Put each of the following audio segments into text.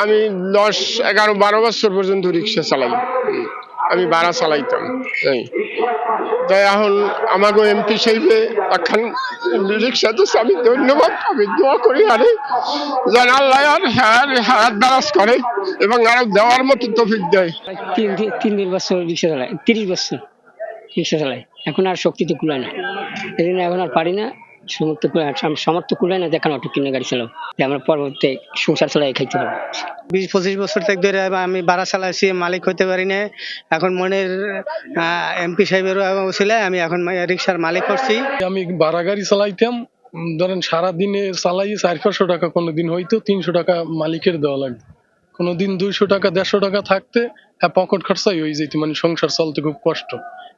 আমি 10, 11, 12 বছর পর্যন্ত রিক্সা চালাই। আমি ভাড়া চালাইতাম। তাই এখন আমাকে এমপি সাহেবে এখন রিক্সা দিচ্ছে, আমি ধন্যবাদ, আমি দোয়া করি আরে যেন আল্লাহ আর হাত দারাজ করে এবং আরো দেওয়ার মতো তৌফিক দেয়। 3 বছর রিক্সা চালাই, 30 বছর রিক্সা চালাই। এখন আর শক্তি তো কুলায় না, এই জন্য এখন আর পারি না। সামর্থ্য কুলায় না দেখানো অটো কিনে গাড়ি চালাও, আমরা পরবর্তী সংসার চালাই খাইতে পারবো। 20-25 বছর থেকে ধরে আমি ভাড়া চালাইছি, মালিক হইতে পারি না। এখন মনের এমপি সাহেবের উসিলায় আমি এখন রিক্সার মালিক করছি। আমি ভাড়া গাড়ি চালাইতাম, ধরেন সারাদিনে চালাই 400-500 টাকা, কোনোদিন হয়তো 300 টাকা মালিকের দেওয়া লাগবে, কোনোদিন 200 টাকা 150 টাকা থাকতে পকেট খরচাই হয়ে যেত, মানে সংসার চলতে খুব কষ্ট।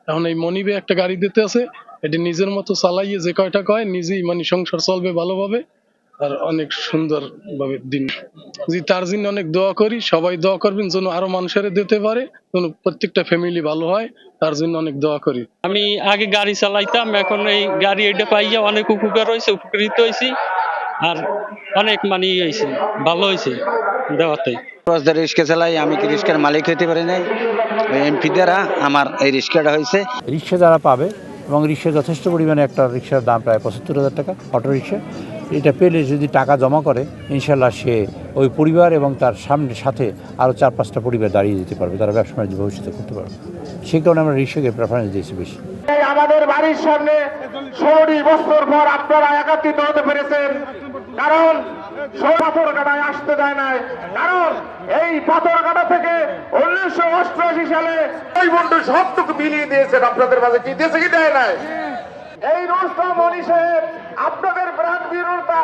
এখন এই মনিবে একটা গাড়ি দিতে আছে, এটা নিজের মতো চালাইয়ে যে কয়টা কয় নিজেই মানে সংসার চলবে ভালোভাবে আর অনেক সুন্দর ভাবে দিন। জি, তার জন্য অনেক দোয়া করি, সবাই দোয়া করবেন যেন আরো মানুষের দিতে পারে, যেন প্রত্যেকটা ফ্যামিলি ভালো হয়, তার জন্য অনেক দোয়া করি। আমি আগে গাড়ি চালাইতাম, এখন এই গাড়ি এটা পাইয়া অনেক উপকৃত হয়েছি আর অনেক মানে হয়েছে, ভালো হয়েছে দেওয়াতে। রিক্সা চালাই, আমি কি রিক্সার মালিক হইতে পারি নাই, এমপি দ্বারা আমার এই রিক্সাটা হয়েছে। রিক্সা যারা পাবে, এবং রিক্সা যথেষ্ট পরিমাণে, একটা রিক্সার দাম প্রায় 75,000 টাকা অটো রিক্সা। এটা পেলে যদি টাকা জমা করে ইনশাল্লাহ সে ওই পরিবার এবং তার সাথে আরও 4-5টা পরিবার দাঁড়িয়ে যেতে পারবে, তারা ব্যবসা বাণিজ্য ভবিষ্যতে করতে পারবে। সেই কারণে আমরা রিক্সাকে প্রেফারেন্স দিয়েছি বেশি। আমাদের বাড়ির সামনে 16 বছর পর আপনারা একত্রিত হতে পেরেছেন, কারণ পাথরঘাটায় আসতে দেয় নাই, কারণ এই পাথরঘাটা থেকে 1988 সালে ওই বন্ধু সবটুকু মিলিয়ে দিয়েছেন আপনাদের মাঝে, কি দিয়েছে কি দেয় নাই। এই রুস্তম মনি সাহেব আপনাদের প্রাণ বীরতা